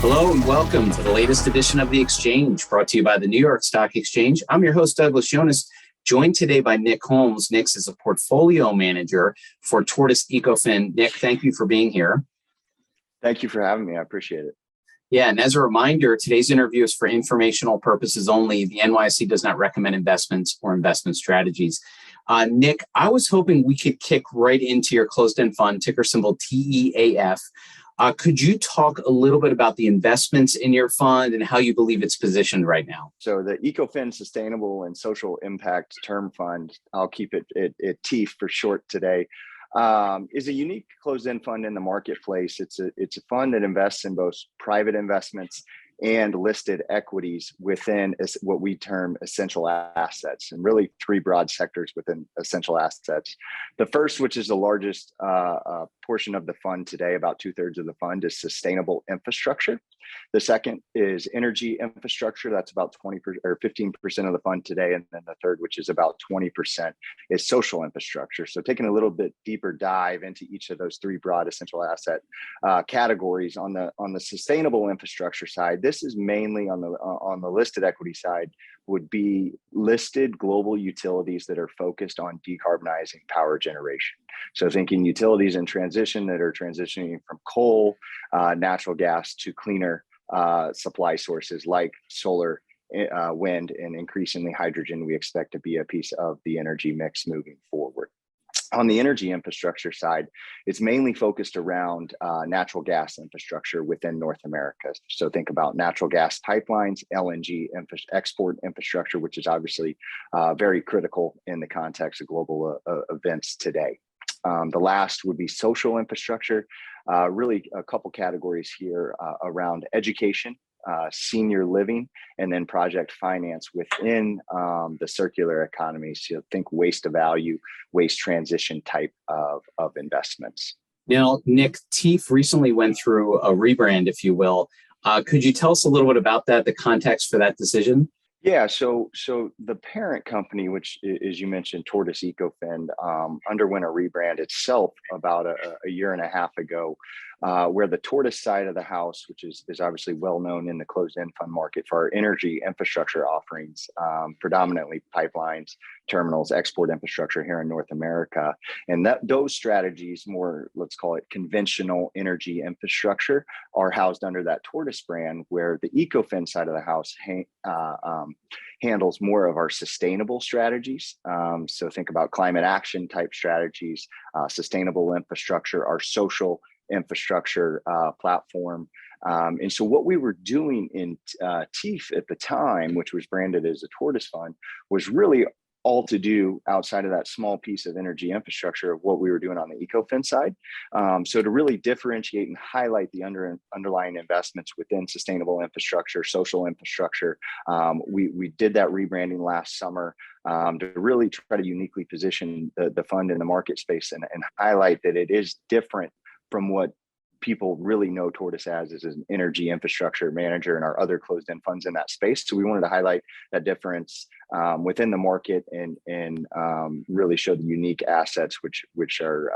Hello and welcome to the latest edition of The Exchange, brought to you by the New York Stock Exchange. I'm your host, Douglas Jonas, joined today by Nick Holmes. Nick is a portfolio manager for TortoiseEcofin. Nick, thank you for being here. Thank you for having me. I appreciate it. Yeah, and as a reminder, today's interview is for informational purposes only. The NYSE does not recommend investments or investment strategies. Nick, I was hoping we could kick right into your closed-end fund, ticker symbol TEAF. Could you talk a little bit about the investments in your fund and how you believe it's positioned right now? So the Ecofin Sustainable and Social Impact Term Fund, I'll keep it TEAF for short today, is a unique closed-end fund in the marketplace. It's a fund that invests in both private investments and listed equities within what we term essential assets, and really three broad sectors within essential assets. The first, which is the largest portion of the fund today, about 2/3 of the fund, is sustainable infrastructure. The second is energy infrastructure. That's about 20% or 15% of the fund today. And then the third, which is about 20%, is social infrastructure. So taking a little bit deeper dive into each of those three broad essential asset categories. On the sustainable infrastructure side, this is mainly on the listed equity side, would be listed global utilities that are focused on decarbonizing power generation. So thinking utilities in transition that are transitioning from coal, natural gas to cleaner supply sources like solar, wind, and increasingly hydrogen. We expect to be a piece of the energy mix moving forward. On the energy infrastructure side, it's mainly focused around natural gas infrastructure within North America. So think about natural gas pipelines, LNG export infrastructure, which is obviously very critical in the context of global events today. The last would be social infrastructure, really a couple categories here around education, senior living, and then project finance within the circular economy. So think waste to value, waste transition type of investments. Now, Nick, TEAF recently went through a rebrand, if you will. Could you tell us a little bit about that, the context for that decision? Yeah, so the parent company, which, as you mentioned, TortoiseEcofin, underwent a rebrand itself about a year and a half ago, where the Tortoise side of the house, which is obviously well known in the closed-end fund market for our energy infrastructure offerings, predominantly pipelines, terminals, export infrastructure here in North America. And those strategies, more, let's call it conventional energy infrastructure, are housed under that Tortoise brand, where the Ecofin side of the house handles more of our sustainable strategies. So think about climate action type strategies, sustainable infrastructure, our social infrastructure platform. And so what we were doing in TEAF at the time, which was branded as a Tortoise fund, was really all to do outside of that small piece of energy infrastructure of what we were doing on the Ecofin side. So to really differentiate and highlight the underlying investments within sustainable infrastructure, social infrastructure, we did that rebranding last summer to really try to uniquely position the fund in the market space and highlight that it is different from what people really know Tortoise as an energy infrastructure manager and our other closed-end funds in that space. So we wanted to highlight that difference within the market and really show the unique assets which are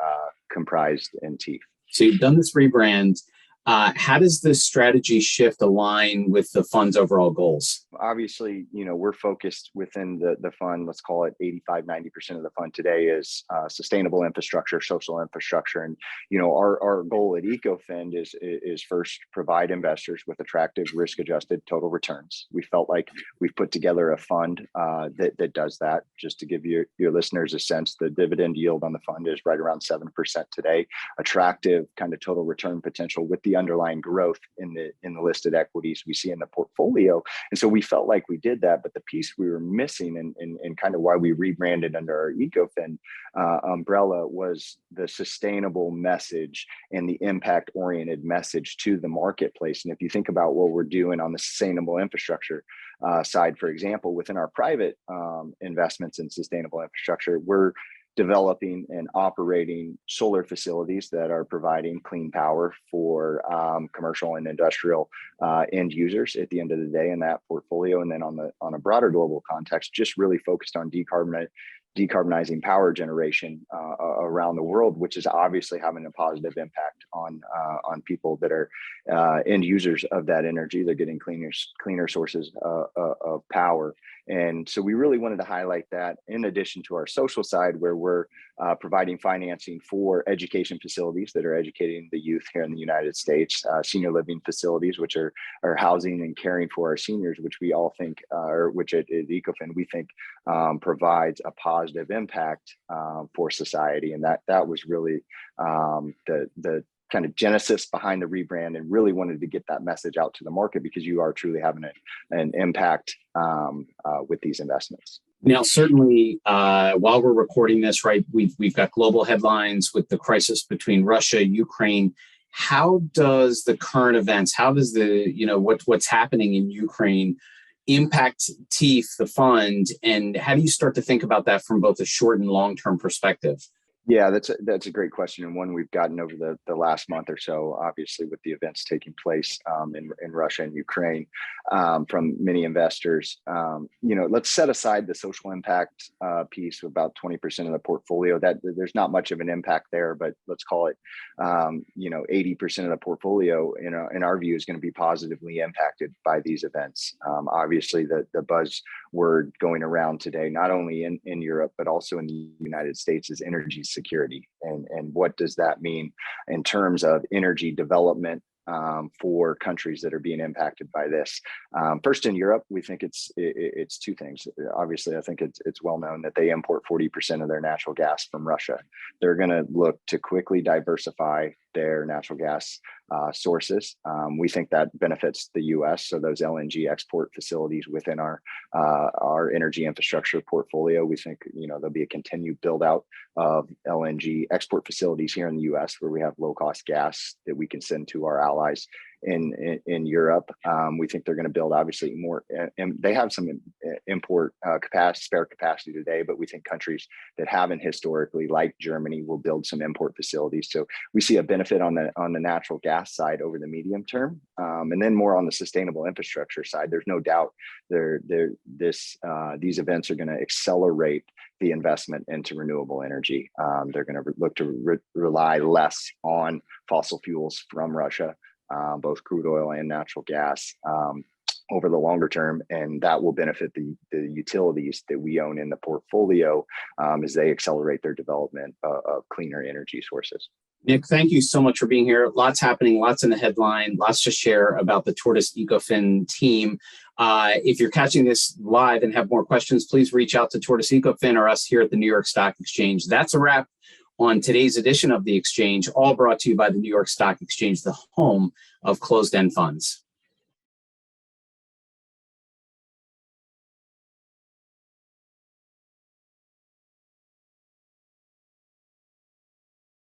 comprised in TEAF. So you've done this rebrand. How does this strategy shift align with the fund's overall goals? Obviously, we're focused within the fund. Let's call it 85-90% of the fund today is sustainable infrastructure, social infrastructure. And, our goal at Ecofin is first provide investors with attractive risk-adjusted total returns. We felt like we've put together a fund that does that. Just to give your listeners a sense, the dividend yield on the fund is right around 7% today. Attractive kind of total return potential with the underlying growth in the listed equities we see in the portfolio. And so we felt like we did that, but the piece we were missing and kind of why we rebranded under our Ecofin umbrella was the sustainable message and the impact oriented message to the marketplace. And if you think about what we're doing on the sustainable infrastructure side, for example, within our private investments in sustainable infrastructure, we're developing and operating solar facilities that are providing clean power for commercial and industrial end users at the end of the day in that portfolio. And then on a broader global context, just really focused on decarbonizing power generation around the world, which is obviously having a positive impact on people that are end users of that energy. They're getting cleaner sources of power. And so we really wanted to highlight that, in addition to our social side, where we're providing financing for education facilities that are educating the youth here in the United States, senior living facilities, which are housing and caring for our seniors, which we all think, or which at Ecofin, we think provides a positive impact for society. And that was really the kind of genesis behind the rebrand, and really wanted to get that message out to the market, because you are truly having an impact with these investments. Now, certainly, while we're recording this, right, we've got global headlines with the crisis between Russia, Ukraine. How does the current events, how does what's happening in Ukraine impact TEAF, the fund, and how do you start to think about that from both a short and long-term perspective? Yeah, that's a great question, and one we've gotten over the last month or so, obviously with the events taking place in Russia and Ukraine from many investors. Let's set aside the social impact piece of about 20% of the portfolio. That there's not much of an impact there, but let's call it 80% of the portfolio in our view is going to be positively impacted by these events. Obviously, the buzzword going around today, not only in Europe but also in the United States, is energy security. And what does that mean in terms of energy development for countries that are being impacted by this? First, in Europe, we think it's two things. Obviously, I think it's well known that they import 40% of their natural gas from Russia. They're going to look to quickly diversify their natural gas sources. We think that benefits the U.S. So those LNG export facilities within our energy infrastructure portfolio, we think there'll be a continued build out of LNG export facilities here in the U.S. where we have low cost gas that we can send to our allies in Europe. We think they're going to build obviously more, and they have some import spare capacity today, but we think countries that haven't historically, like Germany, will build some import facilities. So we see a benefit on the natural gas side over the medium term, and then more on the sustainable infrastructure side. There's no doubt these events are going to accelerate the investment into renewable energy. They're going to look to rely less on fossil fuels from Russia, both crude oil and natural gas, over the longer term, and that will benefit the utilities that we own in the portfolio as they accelerate their development of cleaner energy sources. Nick, thank you so much for being here. Lots happening, lots in the headline, lots to share about the TortoiseEcofin team. If you're catching this live and have more questions, please reach out to TortoiseEcofin or us here at the New York Stock Exchange. That's a wrap on today's edition of The Exchange, all brought to you by the New York Stock Exchange, the home of closed-end funds.